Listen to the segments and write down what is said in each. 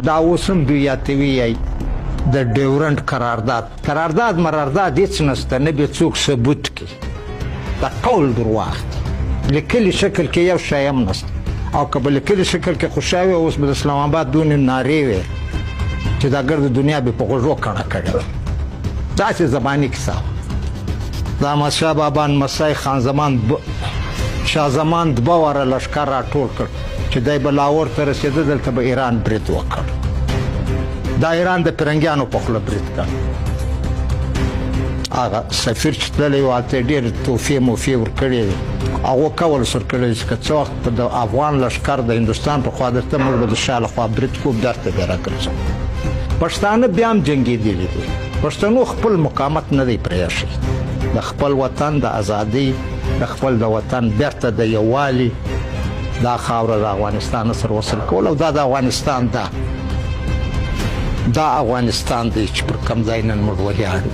دا اوس هم دوی یاتوي د ډیورنټ قرارداد مررداد هېڅ نشته، نه به څوک ثبوت کړي. دا ټول درواغ دي. لیکلي شکل کې یو شی هم نشته، او که به لیکلي شکل کې خوشحال وي اوس به د اسلام آباد دونې نارې وې چې دا ګرد دنیا به په غوږو کڼه کړې وه. داسې زباني کیسه وه. د احمدشاه بابا نمسی خان زمان شاه زمان دوه واره لښکر راټول کړ چې دی به لاهور ته رسېده، دلته به ایران برید وکړ. دا ایران د فرنګیانو په خوله برید کړ. هغه سفیر چې تللی و هلته یې ډېرې تحفې موفې ورکړې وې. هغو کول ورسره کړی چې که څه وخت د افغان لښکر د هندوستان په خوا درته موږ به د شا لخوا برید کوو، درته بیا راګرځو. پښتانه بیا هم جنګېدلي دي. پښتنو خپل مقاومت نه دی پرېښی. د خپل وطن د ازادۍ، د خپل د وطن بیرته د یووالي دا خاوره د افغانستان سره وصل کول، او دا د افغانستان ده. دا افغانستان دی چې پر کوم ځای نن موږ ولاړ یو.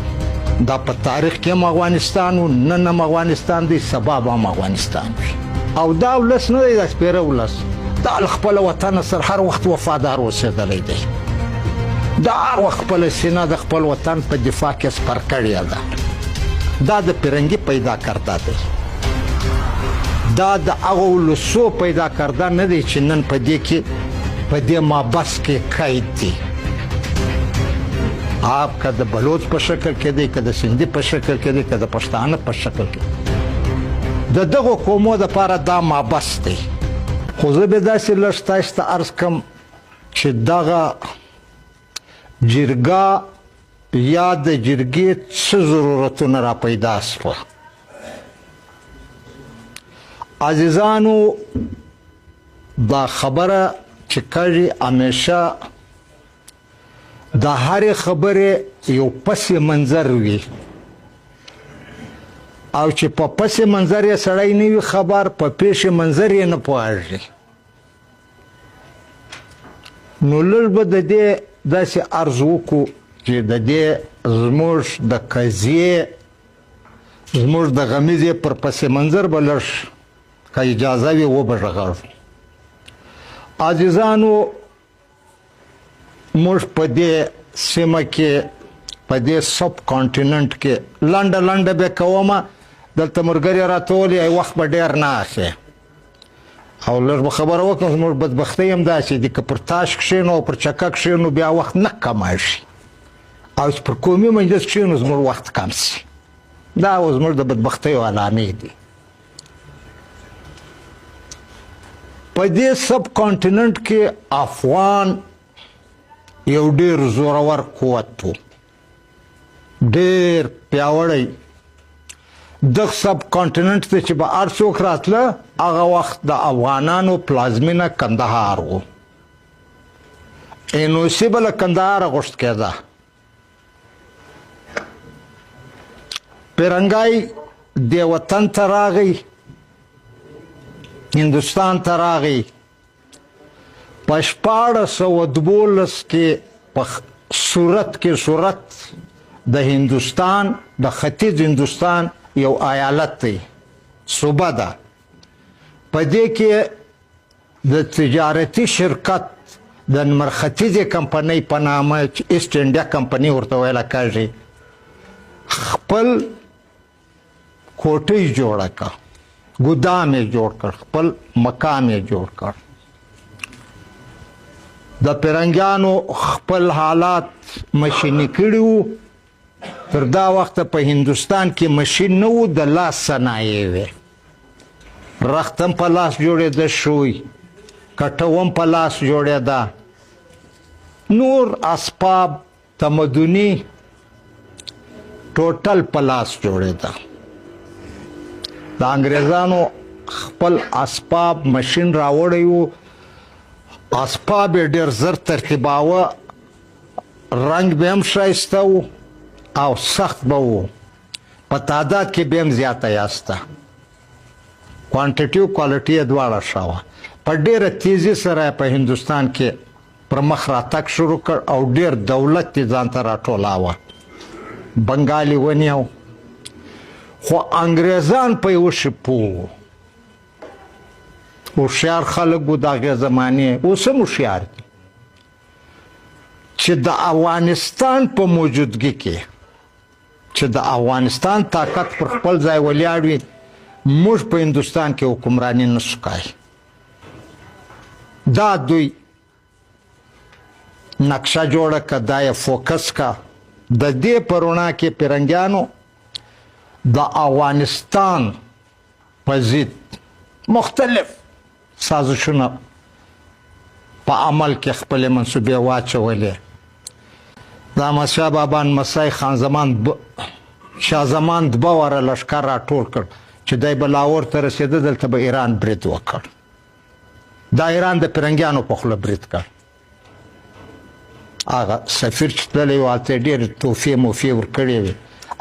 دا په تاریخ کې هم افغانستان و، نن هم افغانستان دی، سبا به هم افغانستان وي. او دا ولس نه دی، دا سپېره ولس، دا له خپل وطن سره هر وخت وفادار اوسېدلی دی. دا هر وخت خپله سینه د خپل وطن په دفاع کې سپر کړې ده. دا د فرنګي پیدا کرده دی. دا د هغو ولسو پیدا کرده نه دی چې نن په دې مابس کې قید دی. آپ که د بلوچ په شکل کې دی، که د سندي په شکل کې دی، که د پښتانه په شکل کې، د دغو قومو دپاره دا مابس دی. خو زه به داسې لږ تاسو ته عرض کړم چې دغه جرګه یا د جرګې څه ضرورتونه را پیدا شوه. عزیزانو، دا خبره چې کړي همیشه د هرې خبرې یو پس منظر وي، او چې په پس منظر یې سړی نه وي خبر، په پیش منظر یې نه پوهېږي. نو لږ به د دې داسې عرض وکړو چې د دې زموږ د قضیې، زموږ د غمیزې پر پس منظر به لږ که اجازه وي وبغږو. عزیزانو، موږ په دې سیمه کې، په دې سب کانټیننټ کې لنډه لنډه به کومه، دلته ملګري راته وویل وخت به ډېر نه اخلي، او لږ به خبره وکړم. زموږ بدبختۍ هم داسې دي که پر تاش کښېنو او پر چکه کښېنو بیا وخت نه کمی شي، او چې پر قومي مجلس کښېنو زموږ وخت کم شي. دا زموږ د بدبختیو علامې دي. په دې سب کانټیننټ کې افغان یو ډېر زورور قوت و، ډېر پیاوړی. دغه سب کانټیننټ ته چې به هر څوک راتله، هغه وخت د افغانانو پلازمینه کندهار و. NOC به له کندهاره غوښت کېده. پیرنګی دې وطن ته راغی، هندوستان ته راغی. په 1412 کې په صورت د هندوستان، د ختیځ هندوستان یو ایالت دی، صوبه ده. په دې کې د تجارتي شرکت د مرختیځې کمپنۍ په نامه چې ایسټ انډیا کمپنۍ ورته ویله کېږي، خپل کوټۍ جوړه کړه، ګودام یې جوړ کړ، خپل مقام یې جوړ کړ. د پیرنګیانو خپل حالات مشیني کړي وو. تر دا وخته په هندوستان کې مشین نه و، د لاس صنایع وې. رخت هم په لاس جوړېده شوی، کټه هم په لاس جوړېده، نور اسباب تمدني ټوټل په لاس جوړېده. د انګریزانو خپل اسباب مشین راوړی و، اسباب یې ډېر زر ترتیباوه، رنګ به هم ښایسته و او سخت به و، په تعداد کې به هم زیاته یاسته، کوانټیټي او کوالټي یې دواړه ښه وه. په ډېره تیزي سره په هندوستان کې پر مخ راتګ شروع کړ او ډېر دولت یې ځان ته راټولاوه. بنګال یې ونیو، خو انګریزان په یوه شي پوه وو. هوښیار خلک وو د هغې زمانې، اوس هم هوښیار دي. چې د افغانستان په موجودګي کې چې د افغانستان طاقت پر خپل ځای ولاړ وي موږ په هندوستان کې حکمراني نشو کولی دا دوی نقشه جوړه که دا یې فوکس که د دې په رڼا کې فرنګیانو د افغانستان په ضد مختلف سازشونه په عمل کې خپلې منصوبې واچولې د احمدشاه بابا نمسی خان زمان شاه زمان دوه واره لښکر راټول کړ چې دی به لاهور ته رسېده دلته به ایران برید وکړ دا ایران د فرنګیانو په خوله برید کړ هغه سفیر چې تللی و هلته یې ډېرې تحفې موفې ورکړې وې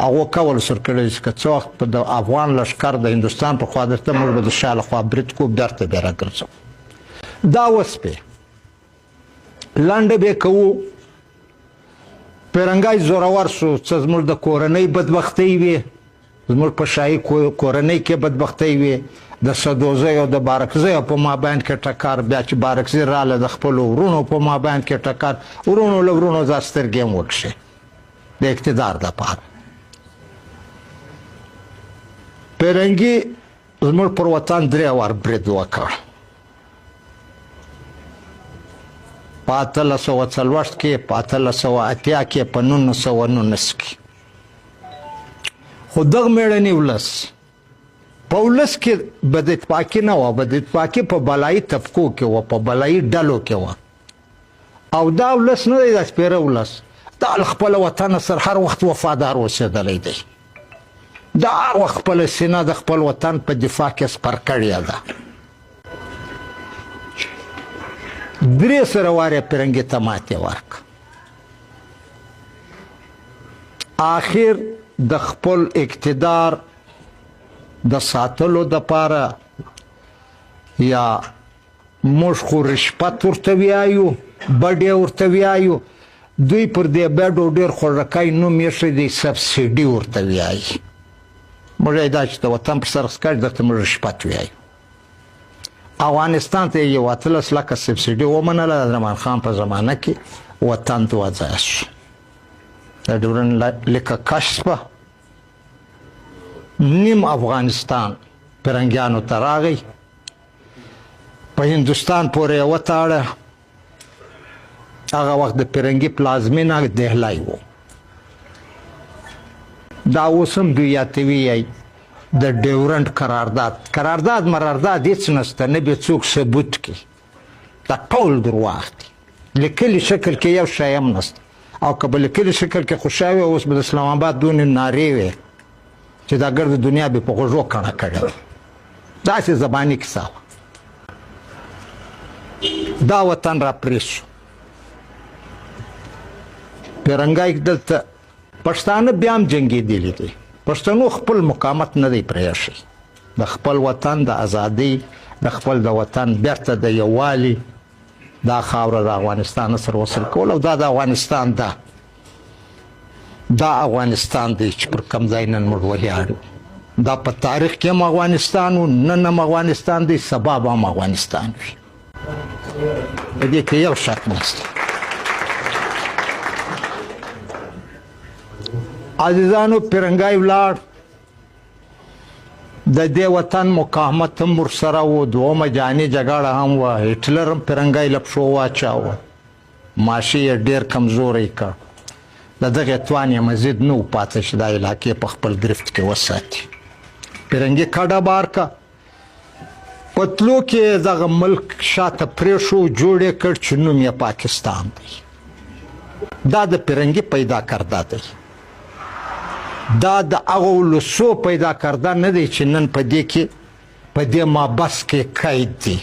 هغو کول سر کړی چې که څه وخت په د افغان لښکر د هندوستان په خوا درته موږ به د شا لخوا برید کوو درته بیا راګرځو دا وسپې لنډه به کوو فرنګی زورور شو څه زموږ د کورنۍ بدبختۍ وې زموږ په شاهي کورنۍ کې بدبختۍ وې د سدوزیو د بارکزیو په مابین کې ټکر بیا چې بارکزي راله د خپلو ورونو په مابین کې ټکر ورونو له ورونو دا سترګې هم وکښې د اقتدار دپاره فرنګي زموږ پر وطن 3 وار برید وکړ په 1840 کې په 1880 کې په 1919 کې خو دغه مېړنی ولس په ولس کې بد اتفاقي نه وه بد اتفاقي په بلایي طبقو کې وه په بلایي ډلو کې وه او دا ولس نه دی دا سپېره ولس دا له خپل وطن سره هر وخت وفادار اوسېدلی دی دا هر وخت خپله سینه د خپل وطن په دفاع کې سپر کړې ده 3 سره وارې فرنګي ته ماتې ورکړه آخر د خپل اقتدار د ساتلو دپاره یا موږ خو رشوت ورته ویایو بډې ورته ویایو دوی پر دې بډو ډېر خوړکی نوم ایښی دی سبسیډي ورته ویایي موږ یې دا چې د وطن پر سر ښکاږي درته موږ رشوت ویایو افغانستان ته یې 18 لکه سبسیډي ومنله د زمان خان په زمانه کې وطن 2 ځایه شو د ډیورنډ لیکه کشفه نیم افغانستان فرنګیانو ته راغی په هندوستان پورې یې وتاړه هغه وخت د فرنګي پلازمینه دهلی و دا اوس هم دوی یاته ویایي د ډیورنډ قرارداد مرارداد هېڅ نشته نه به څوک ثبوت کړي دا ټول درواغ دي لیکلي شکل کې یو شی هم نشته او که به لیکلي شکل کې خو شوی اوس به د اسلام آباد دونې نارې وې چې دا ګرد دنیا به په غوږو کڼه کړې وه داسې زباني کیسه وه دا وطن را پرې شو فرنګی دلته پښتانه بیا هم جنګېدلي دي پښتنو خپل مقاومت نه دی پرېښی د خپل وطن د ازادۍ د خپل د وطن بیرته د یووالي دا خاوره د افغانستان سره وصل کول او دا د افغانستان ده دا افغانستان دی چې پر کوم ځای نن موږ ولاړ دا په تاریخ کې هم افغانستان و نن هم افغانستان دی سبا به هم افغانستان وي په دې کې یو شک نشته عزیزانو فرنګی ولاړ د دې وطن مقاومت هم ورسره و دومه جاني جګړه هم وه هټلر هم فرنګی له پښو واچاوه ماشي یې ډېر کمزوری کړ د دغې توان یې مزید نه و پاته چې دا علاقې په خپل ګرفت کې وساتي فرنګي کډه بار که په تلو کې دغه ملک شاته پرېښو جوړ یې کړ چې نوم یې پاکستان دی دا د فرنګي پیدا کرده دی دا د هغو ولسو پیدا کرده نه دی چې نن په دې کې په دې مابس کې قید دی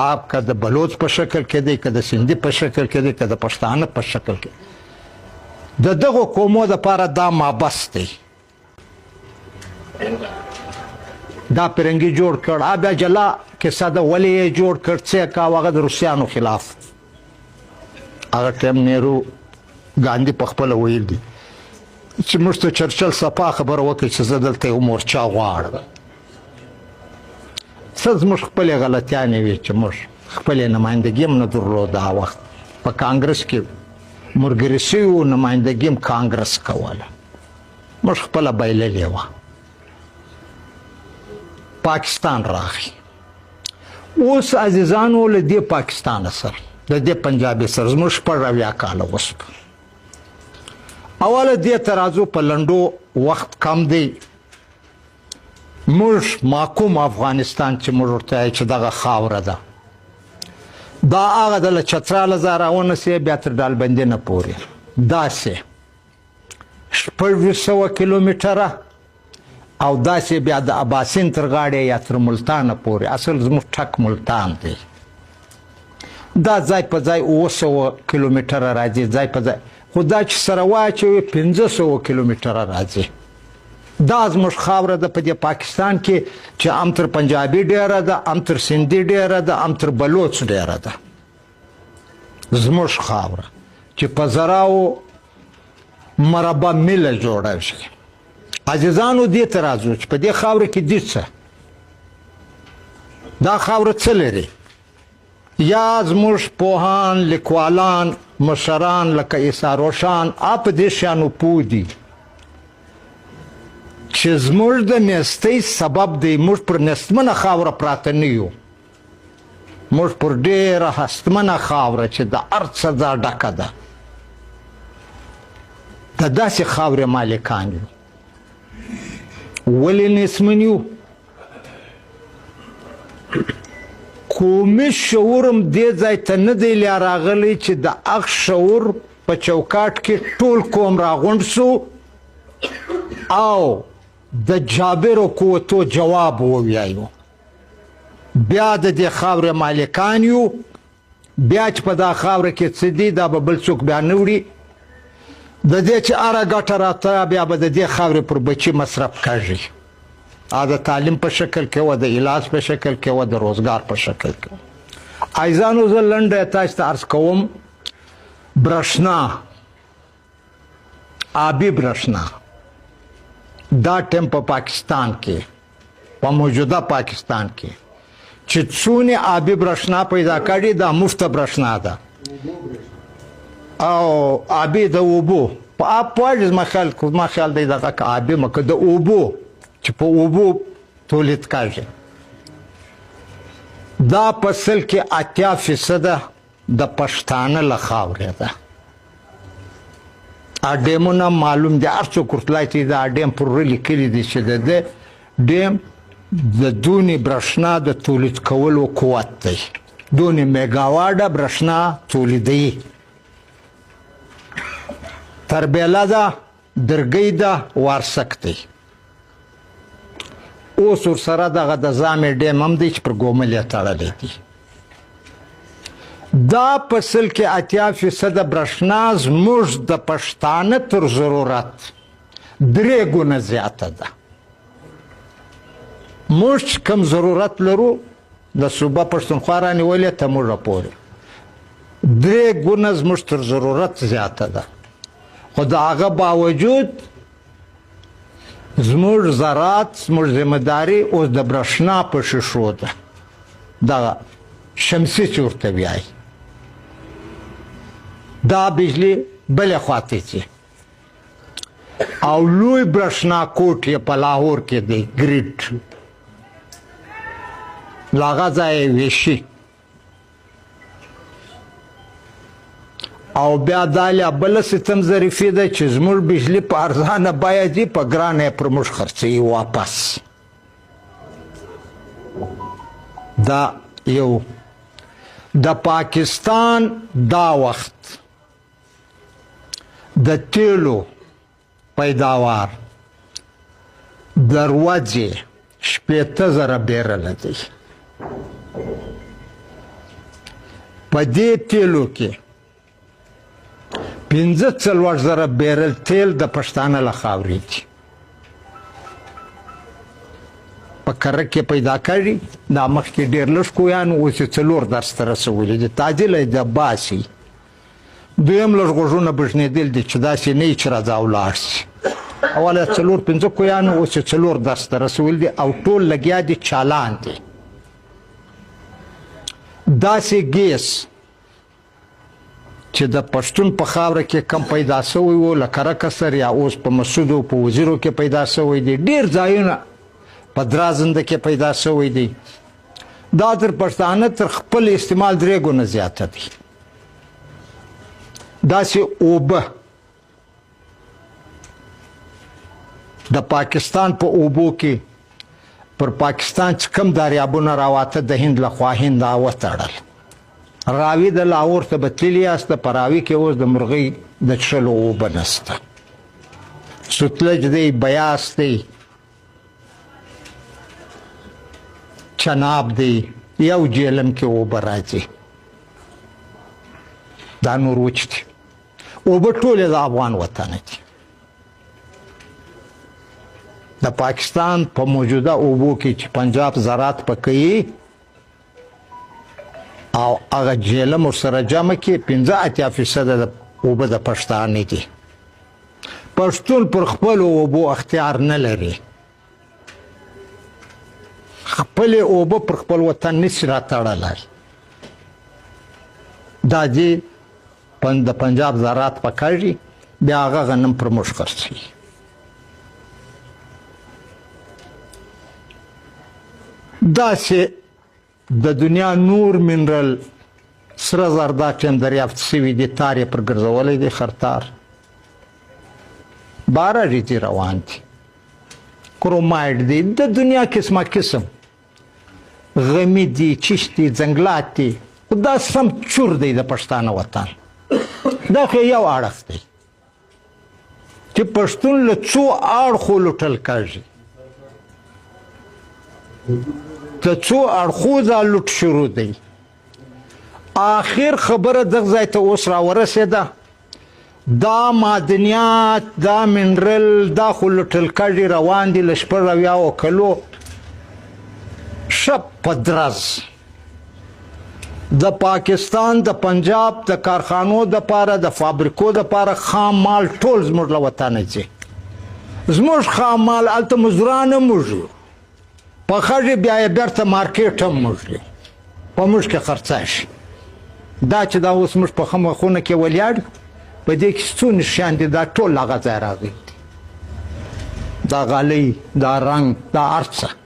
آپ که د بلوچ په شکل کې دی که د سندي په شکل کې دی که د پښتانه په شکل کې د دغو قومو دپاره دا مابس دی دا فرنګي جوړ کړ بیا جلا کیسه ده ولې یې جوړ کړ څه یې کوه هغه د روسیانو خلاف هغه ټایم نیرو ګاندي په خپله ویل دي چې موږ ته چرچل صفا خبره وکړي چې زه دلته یو مورچا غواړم څه زموږ خپلې غلطیانې وې چې موږ خپلې نمایندګي هم نه درلوده هغه وخت په کانګرس کې ملګري شوي وو، نمایندګي هم کانګرس کوله، موږ خپله بایللې وه. پاکستان راغی. اوس عزیزانو له دې پاکستان سره د دې پنجابي سره زموږ 80 کاله وشوه. اوله دې ترازو په لنډو وخت کم دی. موږ محکوم افغانستان چې موږ ورته وایو چې دغه خاوره ده، دا هغه د له چتراله ځای راونسې بیا تر ډالبندي نه پورې داسې 600 کیلومتره او داسې بیا د اباسین تر غاړې یا تر ملتانه پورې. اصل زموږ ټک ملتان دی. دا ځای په ځای 900 کیلومتره راځي، ځای په ځای، خو دا چې سره واچوي 500 کیلومتره راځي. دا زموږ خاوره ده په دې پاکستان کې چې ام تر پنجابي ډیره ده، ام تر سندي ډیره ده، ام تر بلوچ ډیره ده. زموږ خاوره چې په زراو مربع میله جوړه شي. عزیزانو دې ته راځو چې په دې خاوره کې دي څه، دا خاوره څه لري. یا زموږ پوهان، لیکوالان، مشران لکه عیسی روشان په دې شیانو پوه دي چې زموږ د نیستۍ سبب دی. موږ پر نیستمنه خاوره پراته نه یو، موږ پر ډېره هستمنه خاوره چې د هر څه دا ډکه ده، د داسې خاورې مالکان یو. ولې نیستمن یو؟ قومي شعور هم دې ځای ته نه دی لا راغلی چې د هغ شعور په چوکاټ کې ټول قوم راغونډ سو او د جابرو قوتو جواب ووایو. بیا د دې خاورې مالکان یو، بیا چې په دا خاوره کې څه دي دا به بل څوک بیا نه وړي. د دې چې هره ګټه راته بیا به د دې خاورې پر بچي مصرف کېږي، د تعلیم په شکل کې و، د علاج په شکل کې و، د روزګار په شکل کې. عزیزانو زه لنډه تاسو ته عرض کوم، برښنا، آبي برښنا دا ټیم په پاکستان کې، په موجوده پاکستان کې چې څونه آبي برښنا پیدا کړي دا مفته برښنا ده او آبي د اوبو په پوهېږئ ما خیال دی دغه آبي مکه د اوبو چې په اوبو تولید کېږي دا په سل کې 80% د پښتانه له خاورې ده. ډیمونه معلوم دي، هر څوک ورتلای چې دا ډیم پر لیکلي دي چې د ډیم د دونې برښنا د تولید کولو قوت دی، دونې میګاواټه برښنا تولیدوي. تربیله ده، درګۍ ده، وارسک دی. اوس ورسره دغه د ځامې ډیم هم دی چې پر ګومل یې تړلی دی. دا په سل کې 80% برښنا زموږ د پښتانه تر ضرورت 3 ګونه زیاته ده. موږ کم ضرورت لرو د صوبه پښتونخوا رانیولې ته موږه پورې 3 ګونه زموږ تر ضرورت زیاته ده. خو د هغه باوجود زموږ زراعت، زموږ ذمهداري اوس د برښنا په شیشو ده، دغه شمسي چې ورته وایي. دا بجلی بلې خواته ځي او لوی برښنا کوټ یې په لاهور کې دی، ګریډ له هغه ځایه ویشي او بیا دا لا بله ستم ظریفي ده چې زموږ بجلی په ارزانه بیه ځي، په ګرانه یې پر موږ خرڅوي واپس. دا یو د پاکستان دا وخت د تیلو پیداوار د ورځې 80,000 بیرله دی. په دې تیلو کې 45,000 بیرل تیل د پښتانه له خاورې دي. په کره کې پیدا کړي، دا مخکې ډېر لږ کویان اوس یې 4 درس ته رسولي دي. تعجیل یې د باسي. دویم لږ غوږونه بشنېدل دي چې داسې نه وي چې راځه ولاړ شي. اوله 4-5 کویان اوس یې 4 درس ته رسولي دي او ټول لګیا دي چالان دي. داسې ګیس چې د پښتون په خاوره کې کم پیدا شوی و لکه رکسر یا اوس په مسعودو په وزیرو کې پیدا شوی دی ډیر ځایونه په درازنده کې پیدا شوی دی دا تر پښتانه تر خپل استعمال 3 ګونه زیاته دي داسې اوبه د پاکستان په اوبو کې پر پاکستان چې کم دریابونه راواته د هند لخوا هند وتړل راوي د لاهور ته بتللی است په راوي کې اوس د مرغۍ د څښلو اوبه نشته ستلج دی بیاس دی چناب دی یو جیلم کې اوبه راځي دا نور وچ دي اوبه ټولې د افغان وطن دي د پاکستان په موجوده اوبو کې چې پنجاب زراعت پکې او هغه جیلم سره جمع کې 15% د اوبه د پښتانه دي پښتون پر خپل اوبو اختیار نه لري خپل اوبه پر خپل وطن نشي راتړلای دا دي د پنجاب زراعت پکړي بیا هغه غنم پر موږ خرڅي دا چې د دنیا نور منرل سره زردا چې دریافت شوي دي تار یې پر ګرځولې دي خرطار 12 ریتي روان دي کرومایډ دي د دنیا قسمه قسم غمی دي چشتي ځنګلات دي دا سم چور دی د پښتانه وطن دا خو یو اړخ دی چې پښتون له څو اړخو لوټل کېږي ته څو اړخو دا لوټ شروع دی آخر خبره دغه ځای ته اوس راورسېده دا معدنیات دا منرل دا خو لوټل کېږي روان دي له 80 کلو شپ په درز د پاکستان د پنجاب د کارخانو د پاره د فابریکو د پاره خام مال ټول زموږ له وطن ځي زموږ خام مال الته مزدوران موږ په خځه بیا یې بیرته مارکیټ هم موږ په موږ کې خرڅاش دا چې دا اوس موږ په خمه خونه کې ولیاړ په دې کې څو نشان دي دا ټول هغه ځای راغی دا غالۍ دا رنګ دا ارڅه